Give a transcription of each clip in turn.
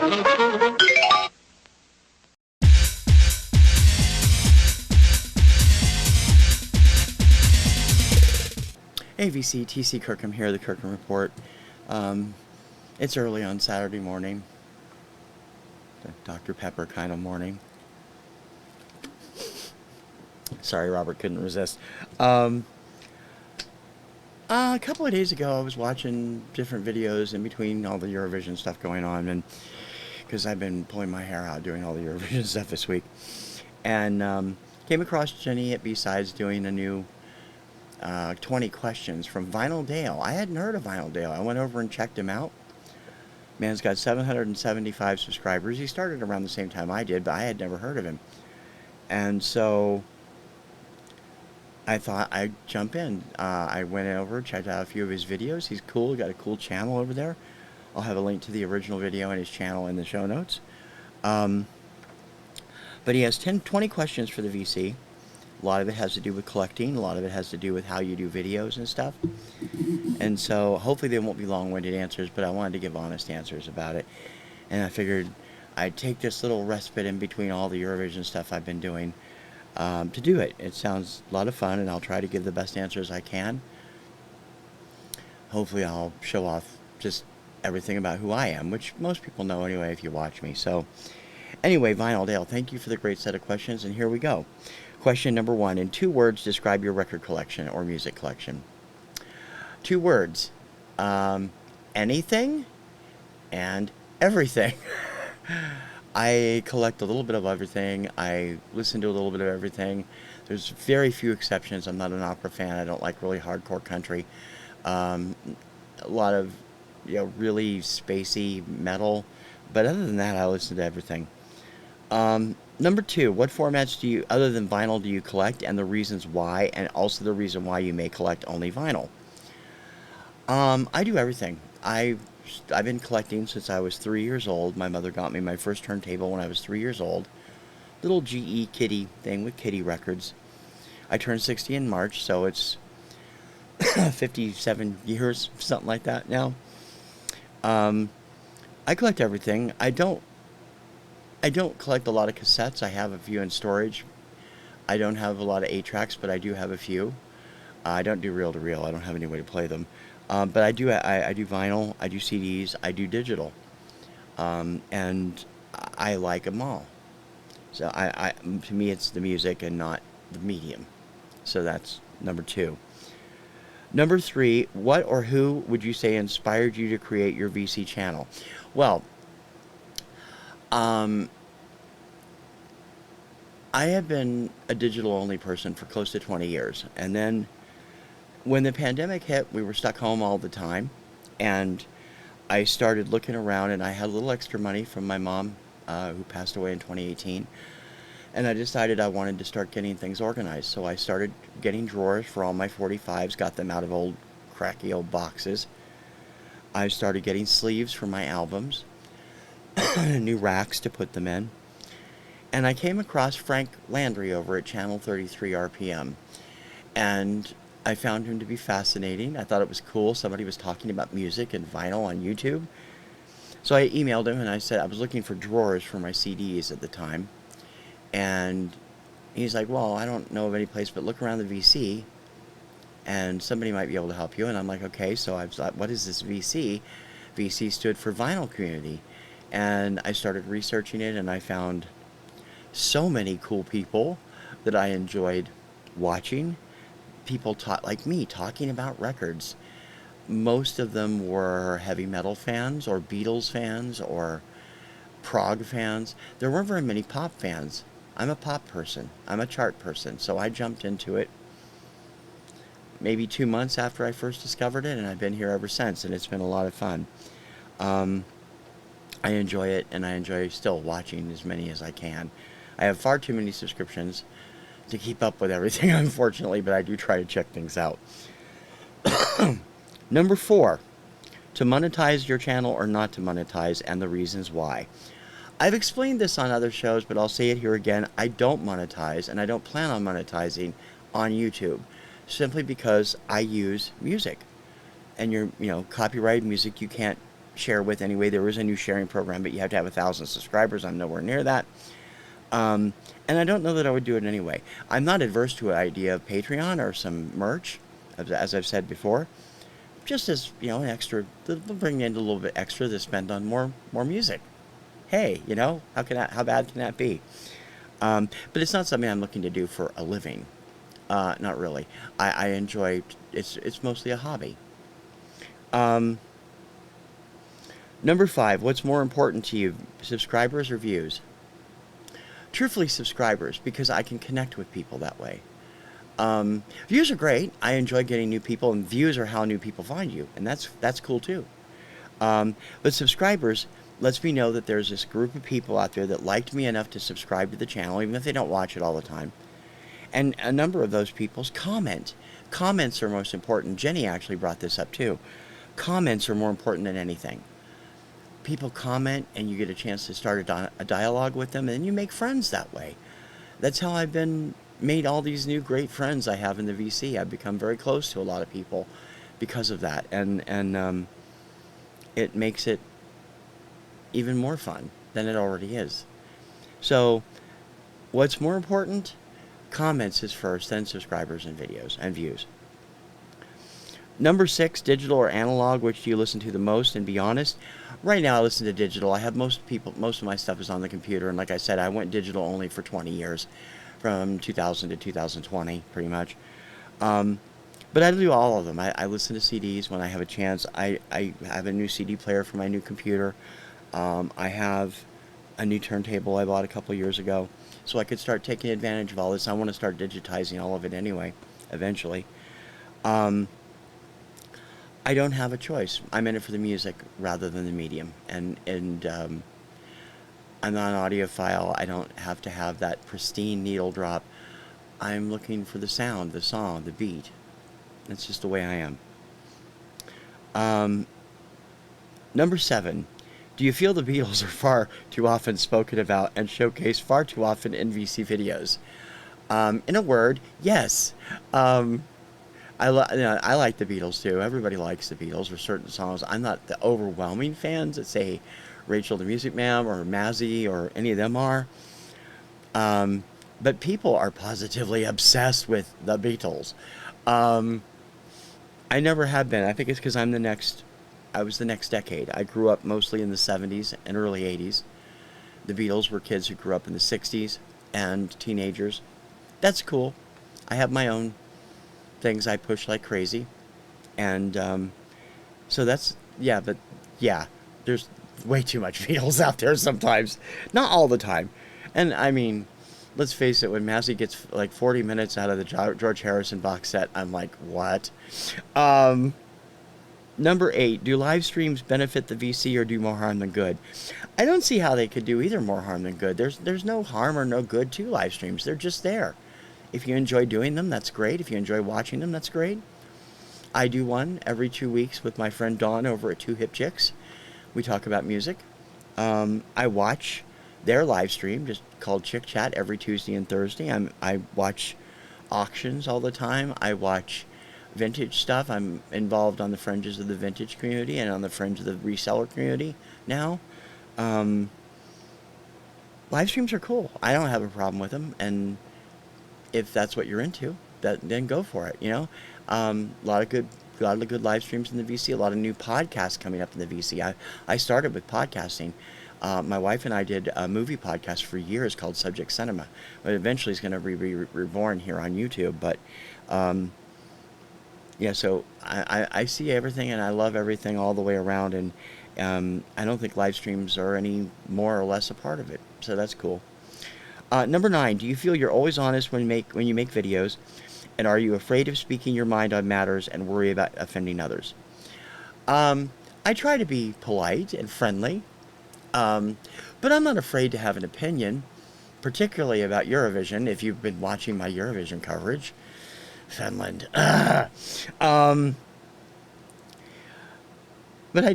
Hey VC, TC Kirkham here, the Kirkham Report. It's early on Saturday morning, the Dr. Pepper kind of morning. Sorry, Robert, couldn't resist. A couple of days ago, I was watching different videos in between all the Eurovision stuff going on, and because I've been pulling my hair out doing all the Eurovision stuff this week, and came across Jenny at B-Sides doing a new 20 questions from Vinyl Dale. I hadn't heard of Vinyl Dale. I went over and checked him out. Man's got 775 subscribers. He started around the same time I did, but I had never heard of him. And so I thought I'd jump in. I went over, checked out a few of his videos. He's cool. He got a cool channel over there. I'll have a link to the original video and his channel in the show notes. But he has 20 questions for the VC. A lot of it has to do with collecting. A lot of it has to do with how you do videos and stuff. And so hopefully they won't be long-winded answers, but I wanted to give honest answers about it. And I figured I'd take this little respite in between all the Eurovision stuff I've been doing to do it. It sounds a lot of fun, and I'll try to give the best answers I can. Hopefully I'll show off just everything about who I am, which most people know anyway if you watch me. So anyway, Vinyl Dale, thank you for the great set of questions, and here we go. Question number 1. In 2 words, describe your record collection or music collection. 2 words. Anything and everything. I collect a little bit of everything. I listen to a little bit of everything. There's very few exceptions. I'm not an opera fan. I don't like really hardcore country. A lot of really spacey metal. But other than that, I listen to everything. Number 2, what formats do you, other than vinyl, do you collect, and the reasons why, and also the reason why you may collect only vinyl? I do everything. I've been collecting since I was 3 years old. My mother got me my first turntable when I was 3 years old. Little GE Kitty thing with Kitty records. I turned 60 in March, so it's 57 years, something like that now. I collect everything. I don't collect a lot of cassettes. I have a few in storage. I don't have a lot of 8-tracks, but I do have a few. I don't do reel-to-reel. I don't have any way to play them. But I do vinyl, I do CDs, I do digital. And I like them all. So to me, it's the music and not the medium. So that's number 2. Number 3, what or who would you say inspired you to create your VC channel? Well, I have been a digital-only person for close to 20 years. And then when the pandemic hit, we were stuck home all the time. And I started looking around, and I had a little extra money from my mom, who passed away in 2018. And I decided I wanted to start getting things organized. So I started getting drawers for all my 45s, got them out of old, cracky old boxes. I started getting sleeves for my albums, new racks to put them in. And I came across Frank Landry over at Channel 33 RPM. And I found him to be fascinating. I thought it was cool. Somebody was talking about music and vinyl on YouTube. So I emailed him and I said I was looking for drawers for my CDs at the time. And he's like, well, I don't know of any place, but look around the VC and somebody might be able to help you. And I'm like, okay. So I thought, what is this VC? VC stood for Vinyl Community. And I started researching it, and I found so many cool people that I enjoyed watching. People like me talking about records. Most of them were heavy metal fans or Beatles fans or prog fans. There weren't very many pop fans. I'm a pop person. I'm a chart person. So I jumped into it maybe 2 months after I first discovered it, and I've been here ever since, and it's been a lot of fun. I enjoy it, and I enjoy still watching as many as I can. I have far too many subscriptions to keep up with everything, unfortunately, but I do try to check things out. Number 4, to monetize your channel or not to monetize, and the reasons why. I've explained this on other shows, but I'll say it here again. I don't monetize, and I don't plan on monetizing on YouTube, simply because I use music. And copyrighted music, you can't share with anyway. There is a new sharing program, but you have to have 1,000 subscribers. I'm nowhere near that. And I don't know that I would do it anyway. I'm not adverse to an idea of Patreon or some merch, as I've said before. Just as, an extra, they'll bring in a little bit extra to spend on more music. Hey, how bad can that be? But it's not something I'm looking to do for a living. Not really. I enjoy, it's mostly a hobby. Number 5, what's more important to you, subscribers or views? Truthfully, subscribers, because I can connect with people that way. Views are great. I enjoy getting new people, and views are how new people find you, and that's cool too. But subscribers lets me know that there's this group of people out there that liked me enough to subscribe to the channel, even if they don't watch it all the time. And a number of those people's comment. Comments are most important. Jenny actually brought this up too. Comments are more important than anything. People comment, and you get a chance to start a dialogue with them, and you make friends that way. That's how I've made all these new great friends I have in the VC. I've become very close to a lot of people because of that, and it makes it even more fun than it already is. So, what's more important? Comments is first, then subscribers and videos and views. Number 6, digital or analog, which do you listen to the most? And be honest, right now I listen to digital. I have most of my stuff is on the computer, and like I said, I went digital only for 20 years, from 2000 to 2020, pretty much. But I do all of them. I listen to CDs when I have a chance. I have a new CD player for my new computer. I have a new turntable I bought a couple years ago, so I could start taking advantage of all this. I want to start digitizing all of it anyway, eventually. I don't have a choice. I'm in it for the music rather than the medium, and I'm not an audiophile. I don't have to have that pristine needle drop. I'm looking for the sound, the song, the beat. That's just the way I am. Number 7, do you feel the Beatles are far too often spoken about and showcased far too often in VC videos? In a word, yes. I like the Beatles too. Everybody likes the Beatles or certain songs. I'm not the overwhelming fans that say Rachel the Music Man or Mazzy or any of them are. But people are positively obsessed with the Beatles. I never have been. I think it's because I was the next decade. I grew up mostly in the 70s and early 80s. The Beatles were kids who grew up in the 60s and teenagers. That's cool. I have my own things I push like crazy, and so that's but there's way too much Beatles out there sometimes, not all the time. And I mean, let's face it, when Mazzy gets like 40 minutes out of the George Harrison box set, I'm like, what? Number 8, do live streams benefit the VC or do more harm than good? I don't see how they could do either more harm than good. There's no harm or no good to live streams. They're just there. If you enjoy doing them, that's great. If you enjoy watching them, that's great. I do one every 2 weeks with my friend Dawn over at 2 Hip Chicks. We talk about music. I watch their live stream, just called Chick Chat, every Tuesday and Thursday. I watch auctions all the time. I watch vintage stuff. I'm involved on the fringes of the vintage community and on the fringe of the reseller community now. Live streams are cool. I don't have a problem with them, and if that's what you're into, then go for it. A lot of good live streams in the VC. A lot of new podcasts coming up in the VC. I started with podcasting. My wife and I did a movie podcast for years called Subject Cinema, but eventually it's going to be reborn here on YouTube. But so I see everything and I love everything all the way around, and I don't think live streams are any more or less a part of it. So that's cool. Number 9, do you feel you're always honest when you make videos, and are you afraid of speaking your mind on matters and worry about offending others? I try to be polite and friendly, but I'm not afraid to have an opinion, particularly about Eurovision, if you've been watching my Eurovision coverage. Finland. But I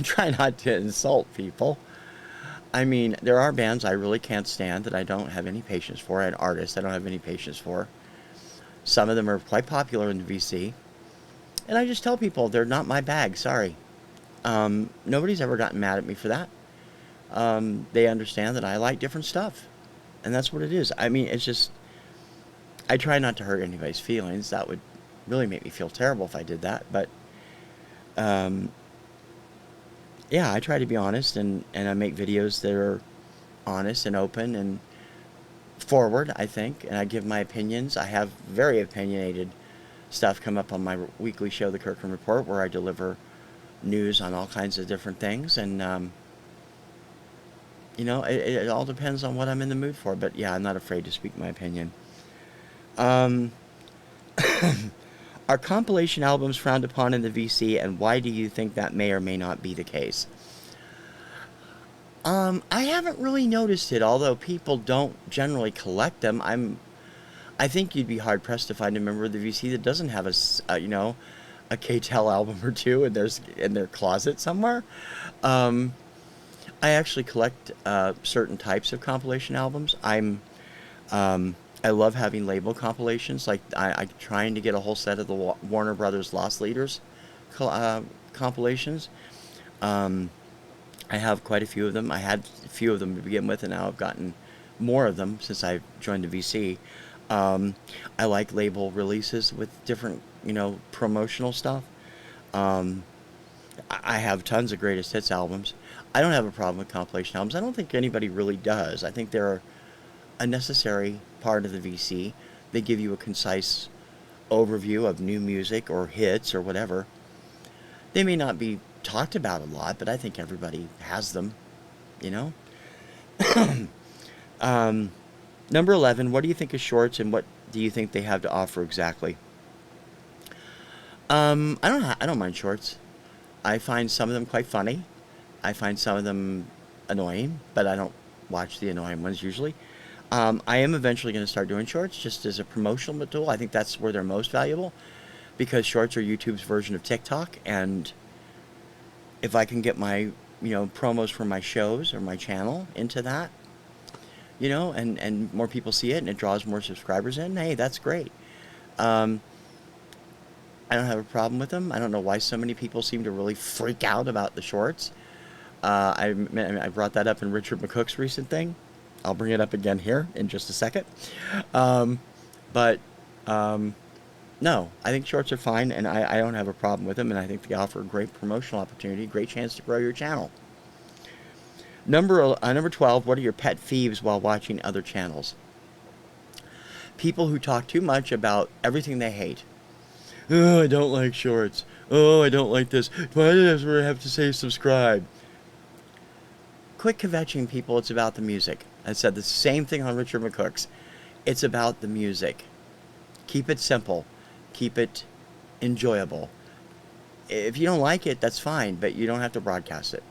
try not to insult people. I mean, there are bands I really can't stand that I don't have any patience for, and artists I don't have any patience for. Some of them are quite popular in the VC, and I just tell people they're not my bag, sorry. Nobody's ever gotten mad at me for that. They understand that I like different stuff, and that's what it is. I mean, it's just I try not to hurt anybody's feelings. That would really make me feel terrible if I did that. But um, yeah, I try to be honest, and I make videos that are honest and open and forward, I think, and I give my opinions. I have very opinionated stuff come up on my weekly show, the Kirkham Report, where I deliver news on all kinds of different things, and it all depends on what I'm in the mood for. But yeah, I'm not afraid to speak my opinion. Um, are compilation albums frowned upon in the VC, and why do you think that may or may not be the case? I haven't really noticed it, although people don't generally collect them. I think you'd be hard pressed to find a member of the VC that doesn't have a KTEL album or two in their closet somewhere. Um, I actually collect certain types of compilation albums. I love having label compilations. Like I'm trying to get a whole set of the Warner Brothers Lost Leaders compilations. Um, I have quite a few of them. I had a few of them to begin with, and now I've gotten more of them since I joined the VC. I like label releases with different, promotional stuff. Um, I have tons of greatest hits albums. I don't have a problem with compilation albums. I don't think anybody really does. I think they're a necessary part of the VC. They give you a concise overview of new music or hits or whatever. They may not be talked about a lot, but I think everybody has them, you know? um, Number 11, what do you think of shorts, and what do you think they have to offer exactly? I don't mind shorts. I find some of them quite funny. I find some of them annoying, but I don't watch the annoying ones usually. I am eventually going to start doing shorts just as a promotional tool. I think that's where they're most valuable, because shorts are YouTube's version of TikTok, and if I can get my promos for my shows or my channel into that, and more people see it and it draws more subscribers in, hey, that's great. Um, I don't have a problem with them. I don't know why so many people seem to really freak out about the shorts. I brought that up in Richard McCook's recent thing. I'll bring it up again here in just a second. Um, but no, I think shorts are fine, and I don't have a problem with them, and I think they offer a great promotional opportunity, great chance to grow your channel. Number 12, what are your pet peeves while watching other channels? People who talk too much about everything they hate. Oh, I don't like shorts. Oh, I don't like this. Why do I have to say subscribe? Quit kvetching, people. It's about the music. I said the same thing on Richard McCook's. It's about the music. Keep it simple. Keep it enjoyable. If you don't like it, that's fine, but you don't have to broadcast it.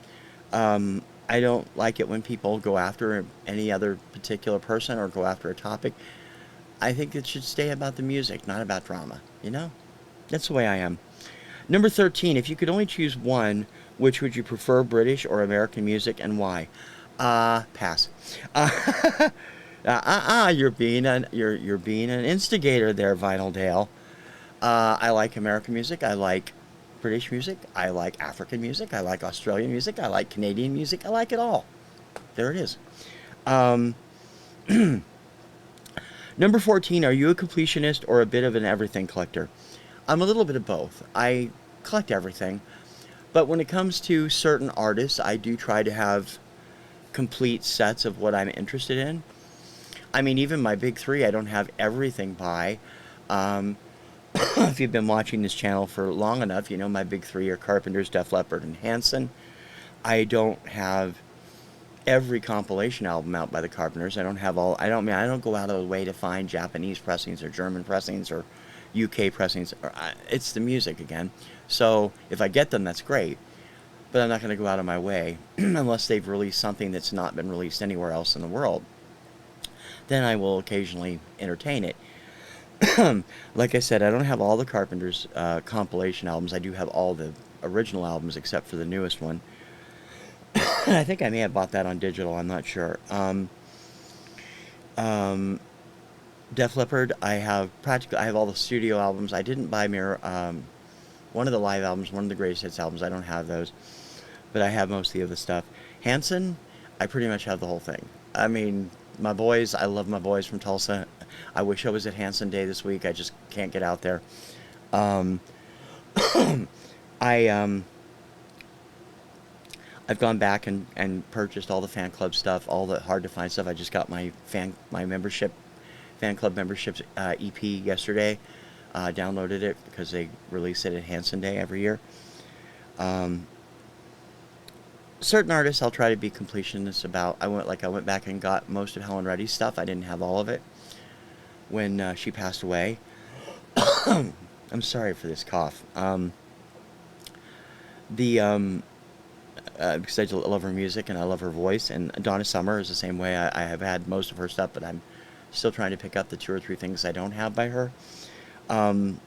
I don't like it when people go after any other particular person or go after a topic. I think it should stay about the music, not about drama, That's the way I am. Number 13, if you could only choose one, which would you prefer, British or American music, and why? Pass. You're being an instigator there, Vinyl Dale. I like American music. I like British music. I like African music. I like Australian music. I like Canadian music. I like it all. There it is. Um, Number 14, are you a completionist or a bit of an everything collector? I'm a little bit of both. I collect everything, but when it comes to certain artists, I do try to have complete sets of what I'm interested in. I mean, even my big three, I don't have everything by. Um, if you've been watching this channel for long enough, you know my big three are Carpenters, Def Leppard, and Hanson. I don't have every compilation album out by the Carpenters. I don't have all. I don't go out of the way to find Japanese pressings or German pressings or UK pressings. It's the music again. So if I get them, that's great. But I'm not going to go out of my way unless they've released something that's not been released anywhere else in the world. Then I will occasionally entertain it. Like I said, I don't have all the Carpenters compilation albums. I do have all the original albums except for the newest one. I think I may have bought that on digital. I'm not sure. Def Leppard, I have all the studio albums. I didn't buy one of the live albums, one of the greatest hits albums. I don't have those. but I have most of the other stuff. Hanson, I pretty much have the whole thing. I mean, my boys, I love my boys from Tulsa. I wish I was at Hanson Day this week. I just can't get out there. Um, I I've gone back and purchased all the fan club stuff, all the hard to find stuff. I just got my membership, fan club memberships EP yesterday. Downloaded it because they release it at Hanson Day every year. Um, Certain artists I'll try to be completionist about. I went back and got most of Helen Reddy's stuff. I didn't have all of it when she passed away. I'm sorry for this cough. The Because I love her music and I love her voice, and Donna Summer is the same way. I have had most of her stuff, but I'm still trying to pick up the 2 or 3 things I don't have by her, um,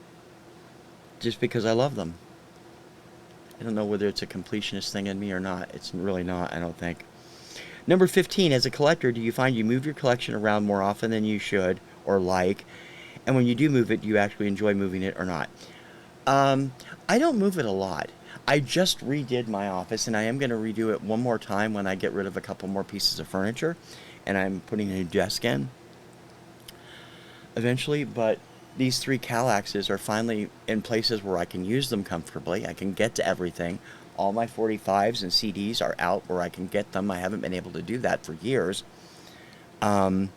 just because I love them. I don't know whether it's a completionist thing in me or not. It's really not, I don't think. Number 15, as a collector, do you find you move your collection around more often than you should or like? And when you do move it, do you actually enjoy moving it or not? I don't move it a lot. I just redid my office, and I am going to redo it one more time when I get rid of a couple more pieces of furniture, and I'm putting a new desk in eventually, but these 3 Kallaxes are finally in places where I can use them comfortably. I can get to everything. All my 45s and CDs are out where I can get them. I haven't been able to do that for years. Um,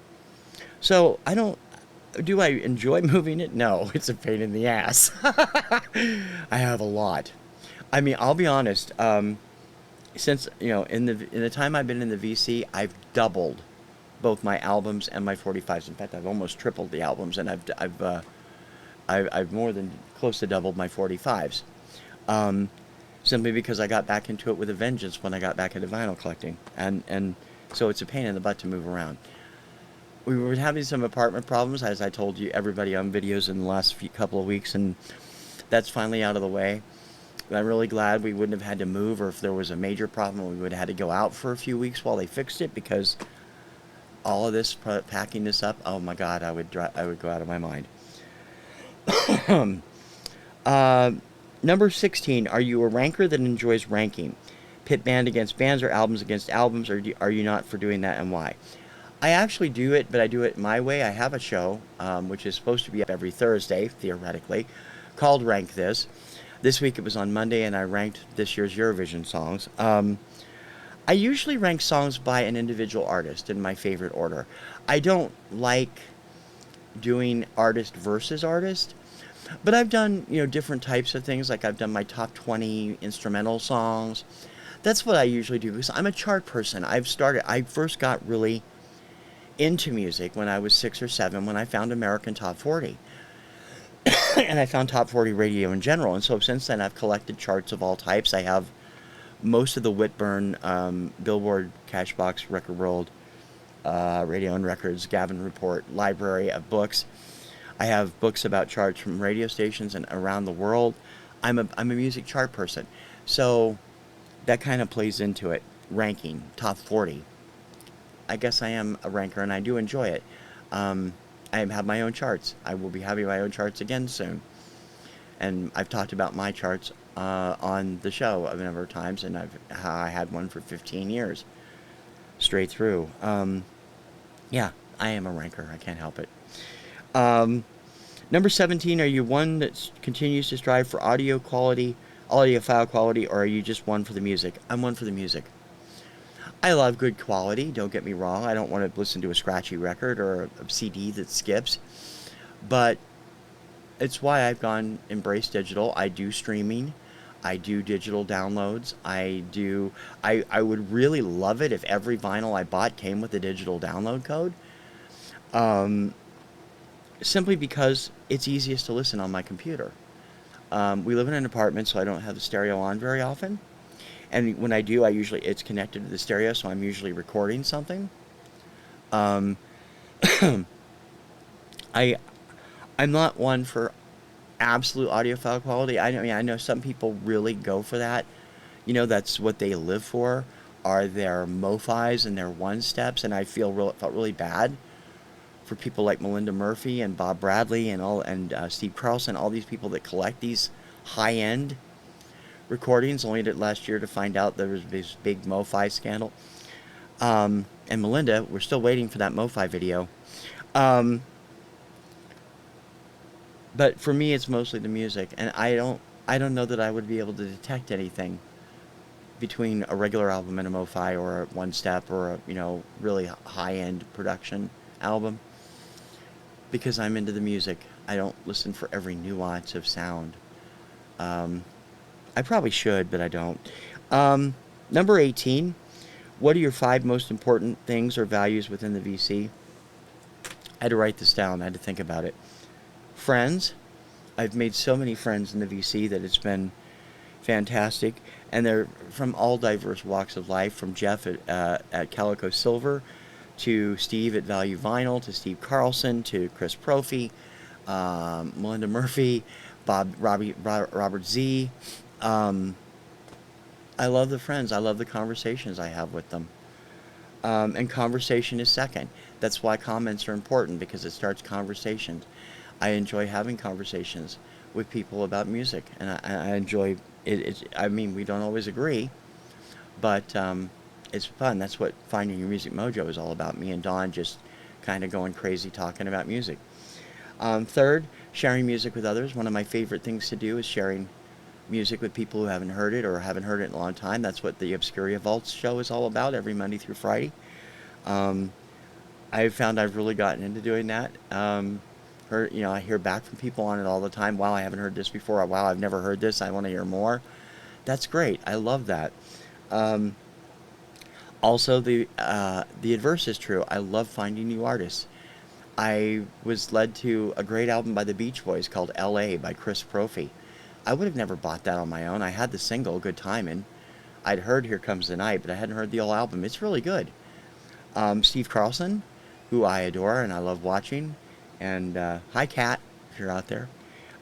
so I don't. Do I enjoy moving it? No, it's a pain in the ass. I have a lot. I mean, I'll be honest. Since in the time I've been in the VC, I've doubled both my albums and my 45s. In fact, I've almost tripled the albums, and I've more than close to doubled my 45s. Um, Simply because I got back into it with a vengeance when I got back into vinyl collecting, and so it's a pain in the butt to move around. We were having some apartment problems, as I told you everybody on videos in the last couple of weeks, and that's finally out of the way. I'm really glad we wouldn't have had to move, or if there was a major problem, we would have had to go out for a few weeks while they fixed it, because all of this packing this up, oh my God, I would go out of my mind. uh, Number 16, are you a ranker that enjoys ranking? Pit band against bands or albums against albums, or are you not for doing that, and why? I actually do it, but I do it my way. I have a show, which is supposed to be up every Thursday, theoretically, called Rank This. This week it was on Monday, and I ranked this year's Eurovision songs. I usually rank songs by an individual artist in my favorite order. I don't like doing artist versus artist, but I've done, different types of things. Like I've done my top 20 instrumental songs. That's what I usually do because I'm a chart person. I first got really into music when I was 6 or 7 when I found American Top 40. And I found Top 40 radio in general. And so since then I've collected charts of all types. I have most of the Whitburn, Billboard, Cashbox, Record World, Radio and Records, Gavin Report library of books. I have books about charts from radio stations and around the world. I'm a music chart person. So that kind of plays into it. Ranking, top 40. I guess I am a ranker, and I do enjoy it. I have my own charts. I will be having my own charts again soon. And I've talked about my charts on the show a number of times, and I had one for 15 years straight through. Yeah, I am a ranker. I can't help it. Number 17, are you one that continues to strive for audiophile quality, or are you just one for the music? I'm one for the music. I love good quality, don't get me wrong. I don't want to listen to a scratchy record or a CD that skips. But it's why I've embraced digital. I do streaming. I do digital downloads. I would really love it if every vinyl I bought came with a digital download code. Simply because it's easiest to listen on my computer. We live in an apartment, so I don't have the stereo on very often. And when I do, it's connected to the stereo, so I'm usually recording something. Um, I'm not one for absolute audiophile quality. I know some people really go for that. That's what they live for, are their MoFis and their one steps, and I felt really bad for people like Melinda Murphy and Bob Bradley and Steve Carlson, all these people that collect these high-end recordings, only last year to find out there was this big MoFi scandal. And Melinda, we're still waiting for that MoFi video. Um, but for me, it's mostly the music, and I don't know that I would be able to detect anything between a regular album and a MoFi or a one step or a really high end production album, because I'm into the music. I don't listen for every nuance of sound. Um, I probably should, but I don't. Number 18. What are your 5 most important things or values within the VC? I had to write this down. I had to think about it. Friends. I've made so many friends in the VC that it's been fantastic. And they're from all diverse walks of life, from Jeff at Calico Silver to Steve at Value Vinyl, to Steve Carlson, to Chris Prophy, Melinda Murphy, Robert Z. I love the friends. I love the conversations I have with them. And conversation is second. That's why comments are important, because it starts conversations. I enjoy having conversations with people about music, and I enjoy it. I mean, we don't always agree, but it's fun. That's what Finding Your Music Mojo is all about. Me and Dawn just kind of going crazy talking about music. Third, sharing music with others. One of my favorite things to do is sharing music with people who haven't heard it or haven't heard it in a long time. That's what the Obscuria Vaults show is all about, every Monday through Friday. I've found I've really gotten into doing that. I hear back from people on it all the time. Wow, I haven't heard this before. Wow, I've never heard this. I want to hear more. That's great. I love that. Also, the adverse is true. I love finding new artists. I was led to a great album by the Beach Boys called L.A. by Chris Prophy. I would have never bought that on my own. I had the single, Good Timin'. I'd heard Here Comes the Night, but I hadn't heard the whole album. It's really good. Steve Carlson, who I adore and I love watching. And hi, Kat, if you're out there.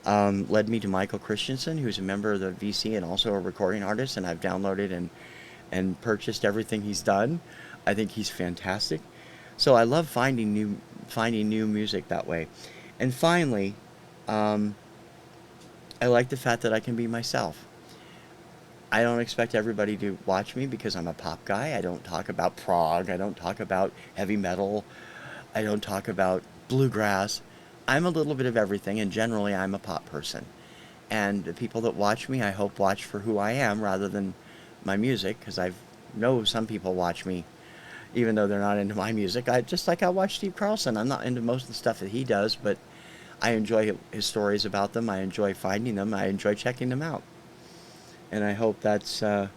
Led me to Michael Christensen, who's a member of the VC and also a recording artist, and I've downloaded and purchased everything he's done. I think he's fantastic. So I love finding new music that way. And finally, I like the fact that I can be myself. I don't expect everybody to watch me because I'm a pop guy. I don't talk about prog. I don't talk about heavy metal. I don't talk about bluegrass. I'm a little bit of everything, and generally I'm a pop person. And the people that watch me, I hope, watch for who I am rather than my music, because I know some people watch me even though they're not into my music. I watch Steve Carlson. I'm not into most of the stuff that he does, but I enjoy his stories about them. I enjoy finding them. I enjoy checking them out. And I hope that's a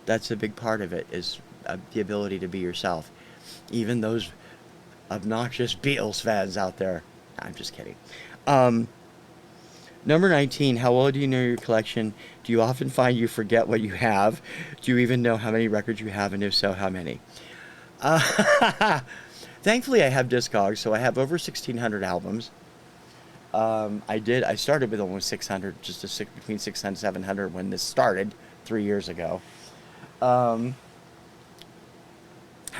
big part of it, is the ability to be yourself. Even those obnoxious Beatles fans out there. I'm just kidding. Number 19, how well do you know your collection? Do you often find you forget what you have? Do you even know how many records you have, and if so, how many? Thankfully, I have Discogs, so I have over 1,600 albums. I started with almost 600, between 600 and 700 when this started 3 years ago. Have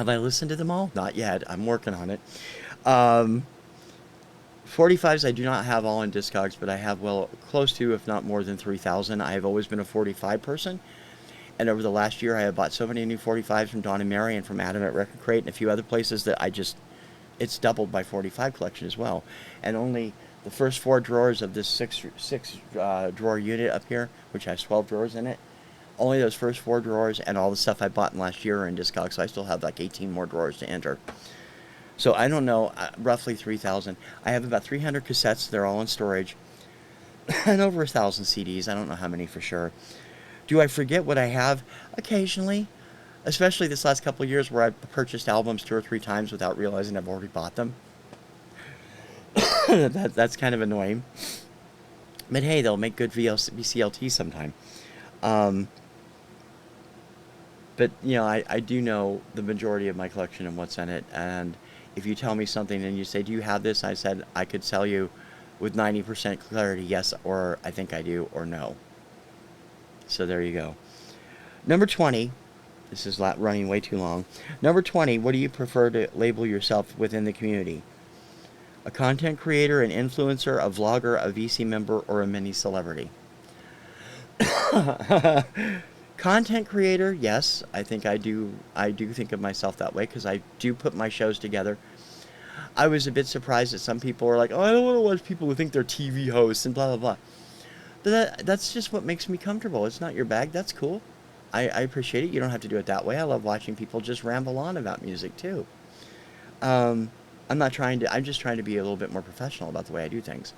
I listened to them all? Not yet. I'm working on it. 45s I do not have all in Discogs, but I have close to, if not more than 3,000. I have always been a 45 person. And over the last year, I have bought so many new 45s from Dawn and Mary and from Adam at Record Crate and a few other places that it's doubled my 45 collection as well. And only the first 4 drawers of this six drawer unit up here, which has 12 drawers in it, only those first 4 drawers and all the stuff I bought in last year are in Discogs, so I still have like 18 more drawers to enter. So I don't know, roughly 3,000. I have about 300 cassettes. They're all in storage. And over 1,000 CDs. I don't know how many for sure. Do I forget what I have? Occasionally. Especially this last couple of years where I've purchased albums 2 or 3 times without realizing I've already bought them. That's kind of annoying. But hey, they'll make good VCLT sometime. But, I do know the majority of my collection and what's in it. And if you tell me something and you say, do you have this? I said I could tell you with 90% clarity, yes, or I think I do, or no. So there you go. Number 20. This is running way too long. Number 20, what do you prefer to label yourself within the community? A content creator, an influencer, a vlogger, a VC member, or a mini celebrity? Content creator, yes, I think I do. I do think of myself that way because I do put my shows together. I was a bit surprised that some people were like, "Oh, I don't want to watch people who think they're TV hosts and blah blah blah." But that's just what makes me comfortable. It's not your bag. That's cool. I appreciate it. You don't have to do it that way. I love watching people just ramble on about music too. Um, I'm not trying to. I'm just trying to be a little bit more professional about the way I do things.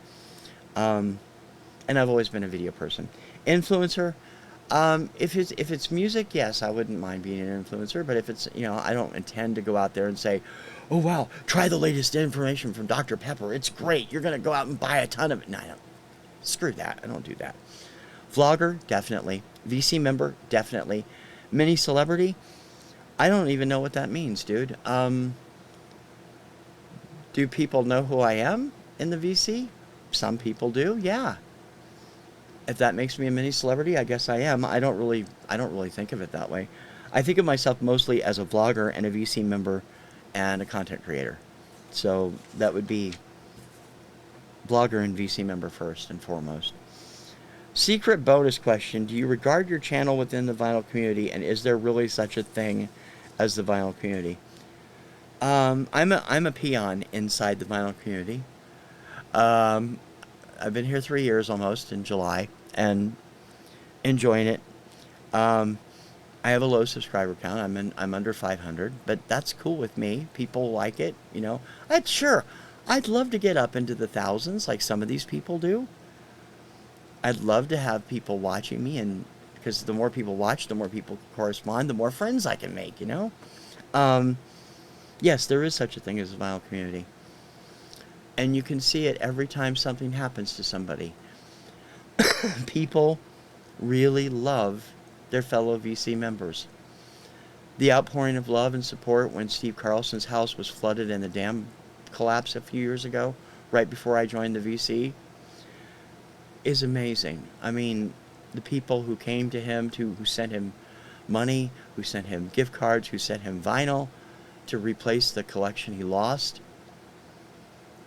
Um, and I've always been a video person. Influencer. If it's music, yes, I wouldn't mind being an influencer. But if it's, I don't intend to go out there and say, "Oh wow, try the latest information from Dr. Pepper. It's great. You're gonna go out and buy a ton of it." No, I don't. Screw that. I don't do that. Vlogger, definitely. VC member, definitely. Mini celebrity. I don't even know what that means, dude. Do people know who I am in the VC? Some people do. Yeah. If that makes me a mini celebrity, I guess I am. I don't really think of it that way. I think of myself mostly as a vlogger and a VC member and a content creator. So that would be blogger and VC member first and foremost. Secret bonus question: do you regard your channel within the vinyl community, and is there really such a thing as the vinyl community? I'm a peon inside the vinyl community. Um, I've been here 3 years almost in July, and enjoying it. Um, I have a low subscriber count. I'm under 500, but that's cool with me. People like it, I'd love to get up into the thousands like some of these people do. I'd love to have people watching me, and because the more people watch, the more people correspond, the more friends I can make. Um, yes, there is such a thing as a vinyl community, and you can see it every time something happens to somebody. People really love their fellow VC members. The outpouring of love and support when Steve Carlson's house was flooded and the dam collapsed a few years ago, right before I joined the VC, is amazing. I mean, the people who came to him, who sent him money, who sent him gift cards, who sent him vinyl to replace the collection he lost.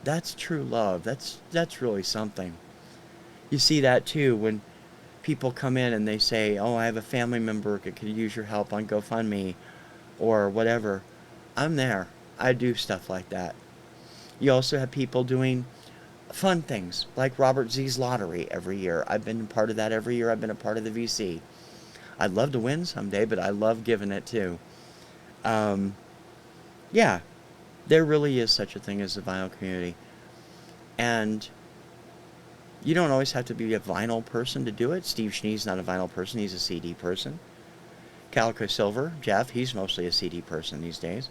That's true love. That's really something. You see that too when people come in and they say, "Oh, I have a family member that could use your help on GoFundMe," or whatever. I'm there. I do stuff like that. You also have people doing fun things like Robert Z's lottery every year. I've been a part of that every year. I've been a part of the VC. I'd love to win someday, but I love giving it too. Um, yeah, there really is such a thing as the vinyl community. And you don't always have to be a vinyl person to do it. Steve Schnee's not a vinyl person. He's a CD person. Calico Silver, Jeff, he's mostly a CD person these days.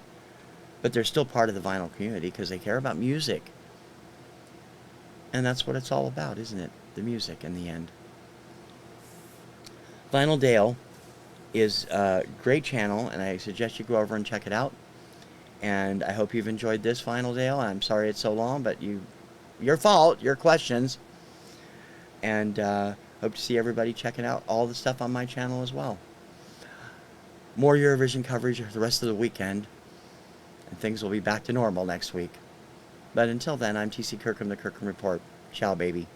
But they're still part of the vinyl community because they care about music. And that's what it's all about, isn't it? The music in the end. Vinyl Dale is a great channel, and I suggest you go over and check it out. And I hope you've enjoyed this Vinyl Dale. I'm sorry it's so long, but your fault, your questions. And hope to see everybody checking out all the stuff on my channel as well. More Eurovision coverage the rest of the weekend, and things will be back to normal next week. But until then, I'm TC Kirkham, the Kirkham Report. Ciao, baby.